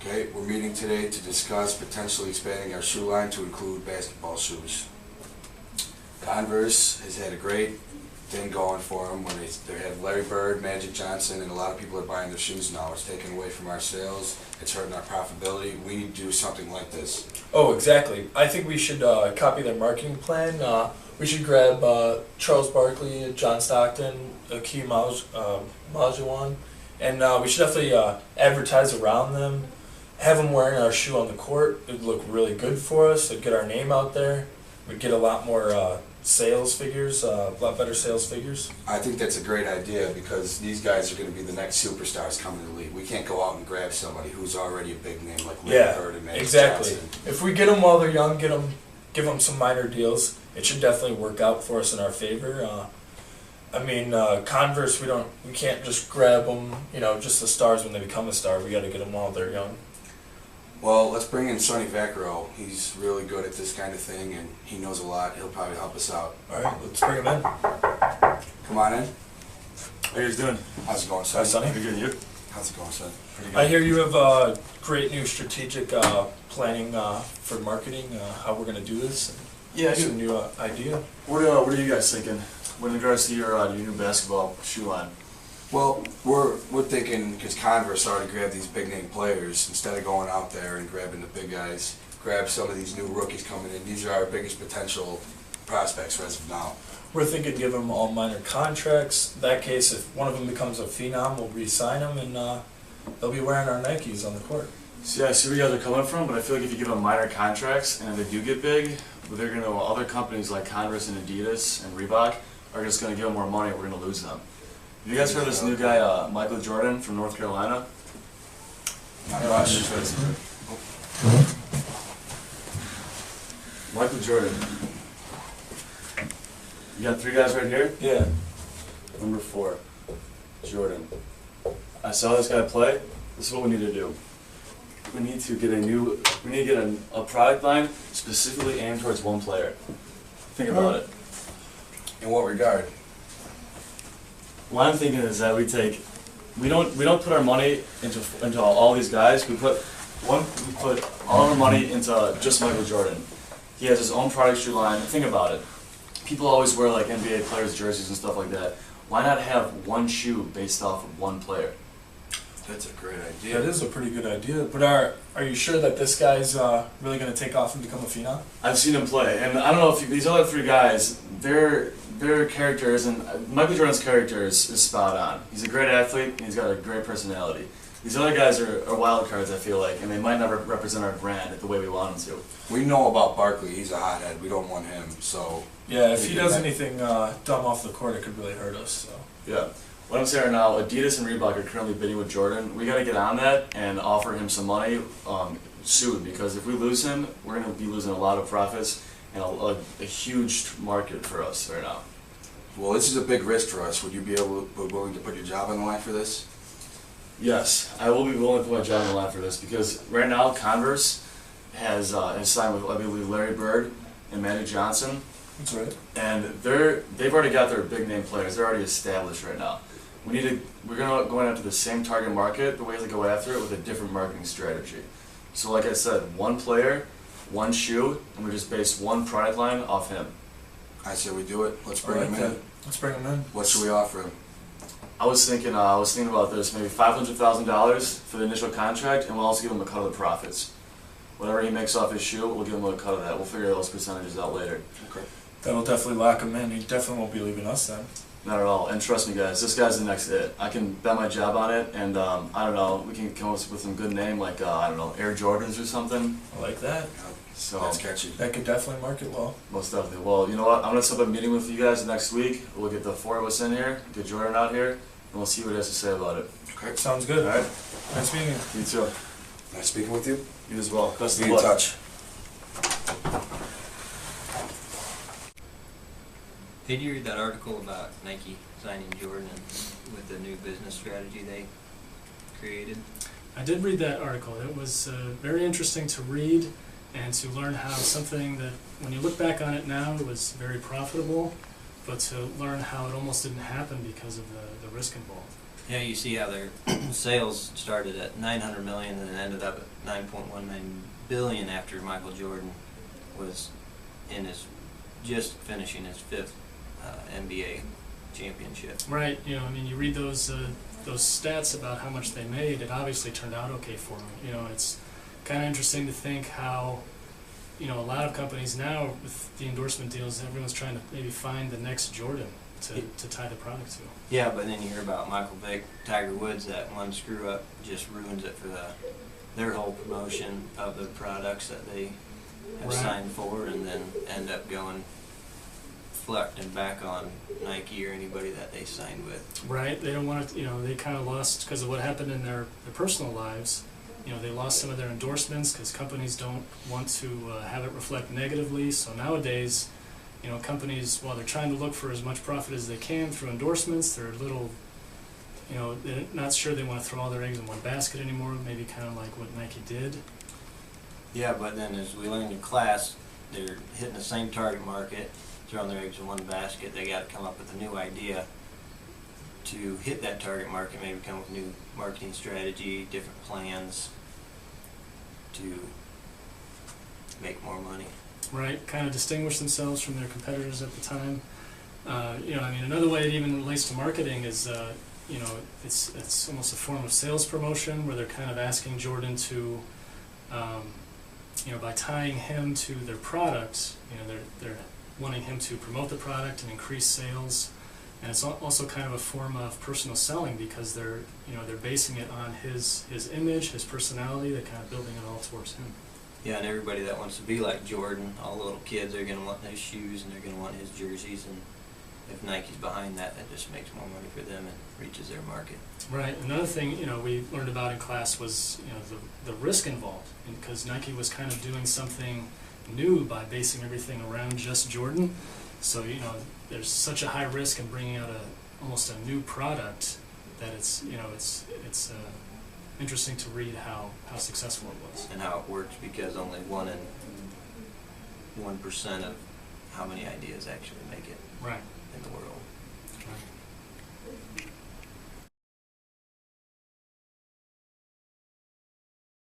Okay, we're meeting today to discuss potentially expanding our shoe line to include basketball shoes. Converse has had a great thing going for them when they have Larry Bird, Magic Johnson, and a lot of people are buying their shoes now. It's taken away from our sales. It's hurting our profitability. We need to do something like this. Oh, exactly. I think we should copy their marketing plan. We should grab Charles Barkley, John Stockton, Akeem Olajuwon, and we should definitely advertise around them. Have them wearing our shoe on the court. It would look really good for us. It'd get our name out there. We'd get a lot more sales figures, a lot better sales figures. I think that's a great idea because these guys are going to be the next superstars coming to the league. We can't go out and grab somebody who's already a big name like Larry Bird and Magic exactly. Johnson. If we get them while they're young, give them some minor deals, it should definitely work out for us in our favor. Converse, we can't just grab them, just the stars when they become a star. We got to get them while they're young. Well, let's bring in Sonny Vaccaro. He's really good at this kind of thing, and he knows a lot. He'll probably help us out. All right, let's bring him in. Come on in. How you guys doing? How's it going, son? Hi, Sonny. Pretty good, you? How's it going, son? Pretty good. I hear you have a great new strategic planning for marketing, how we're going to do this. Yeah, I Some do. new idea. What are you guys thinking in regards to your new basketball shoe line? Well, we're thinking, because Converse already grabbed these big-name players, instead of going out there and grabbing the big guys, grab some of these new rookies coming in. These are our biggest potential prospects as of now. We're thinking give them all minor contracts. In that case, if one of them becomes a phenom, we'll re-sign them, and they'll be wearing our Nikes on the court. So yeah, I see where you guys are coming from, but I feel like if you give them minor contracts and if they do get big, they're gonna other companies like Converse and Adidas and Reebok are just gonna give them more money. We're gonna lose them. Have you guys heard of this new guy, Michael Jordan from North Carolina? Not much. Michael Jordan. You got three guys right here? Yeah. Number 4, Jordan. I saw this guy play. This is what we need to do. We need to get a product line specifically aimed towards one player. Think about it. In what regard? What I'm thinking is that we don't put our money into all these guys. We put all our money into just Michael Jordan. He has his own product shoe line. Think about it. People always wear like NBA players' jerseys and stuff like that. Why not have one shoe based off of one player? That's a great idea. That is a pretty good idea. But are you sure that this guy's really going to take off and become a phenom? I've seen him play, and I don't know if these other three guys, their characters, and Michael Jordan's character is spot on. He's a great athlete, and he's got a great personality. These other guys are wild cards, I feel like, and they might never represent our brand the way we want them to. We know about Barkley. He's a hothead. We don't want him, so... Yeah, if he does anything dumb off the court, it could really hurt us. So. Yeah. What I'm saying right now, Adidas and Reebok are currently bidding with Jordan. We got to get on that and offer him some money soon, because if we lose him, we're going to be losing a lot of profits and a huge market for us right now. Well, this is a big risk for us. Would you be willing to put your job on the line for this? Yes, I will be willing to put my job on the line for this, because right now Converse has signed with, I believe, Larry Bird and Magic Johnson. That's right. And they've already got their big name players. They're already established right now. We're going after the same target market, but we have to go after it with a different marketing strategy. So like I said, one player, one shoe, and we just base one product line off him. I say we do it. Let's bring him in. Let's bring him in. What should we offer him? I was thinking about this, maybe $500,000 for the initial contract, and we'll also give him a cut of the profits. Whatever he makes off his shoe, we'll give him a cut of that. We'll figure those percentages out later. Okay. That'll definitely lock him in. He definitely won't be leaving us then. Not at all. And trust me, guys, this guy's the next hit. I can bet my job on it, and I don't know, we can come up with some good name like, I don't know, Air Jordans or something. I like that. So That's catchy. That could definitely market well. most definitely. Well, you know what? I'm going to set up a meeting with you guys next week. We'll get the 4 of us in here, get Jordan out here, and we'll see what he has to say about it. Okay. Sounds good. All right? Nice meeting you. You too. Nice speaking with you. You as well. Best Be of in luck. touch. Did you read that article about Nike signing Jordan with the new business strategy they created? I did read that article. It was very interesting to read and to learn how something that, when you look back on it now, it was very profitable, but to learn how it almost didn't happen because of the risk involved. Yeah, you see how their sales started at 900 million and ended up at 9.19 billion after Michael Jordan was just finishing his 5th NBA championship. Right. You know, I mean, you read those stats about how much they made. It obviously turned out okay for them. You know, it's kind of interesting to think how, you know, a lot of companies now with the endorsement deals, everyone's trying to maybe find the next Jordan to tie the product to. Yeah, but then you hear about Michael Vick, Tiger Woods, that one screw up just ruins it for their whole promotion of the products that they have Right. signed for, and then end up going reflecting back on Nike or anybody that they signed with. Right. They don't want to, you know, they kind of lost because of what happened in their personal lives. You know, they lost some of their endorsements because companies don't want to have it reflect negatively. So nowadays, you know, companies, while they're trying to look for as much profit as they can through endorsements, they're a little, you know, they're not sure they want to throw all their eggs in one basket anymore, maybe kind of like what Nike did. Yeah, but then as we learned in class, they're hitting the same target market, throwing their eggs in one basket. They got to come up with a new idea to hit that target market, maybe come up with new marketing strategy, different plans to make more money. Right, kind of distinguish themselves from their competitors at the time. You know, I mean, another way it even relates to marketing is, you know, it's almost a form of sales promotion where they're kind of asking Jordan to, you know, by tying him to their product, you know, they're wanting him to promote the product and increase sales. And it's also kind of a form of personal selling because they're, you know, they're basing it on his image, his personality. They're kind of building it all towards him. Yeah, and everybody that wants to be like Jordan, all the little kids are going to want his shoes and they're going to want his jerseys, and if Nike's behind that, that just makes more money for them and reaches their market. Right. Another thing, you know, we learned about in class was, you know, the risk involved, because Nike was kind of doing something new by basing everything around just Jordan. So, you know, there's such a high risk in bringing out almost a new product that it's, you know, it's interesting to read how successful it was. And how it works, because only 1% of how many ideas actually make it Right. in the world. Right.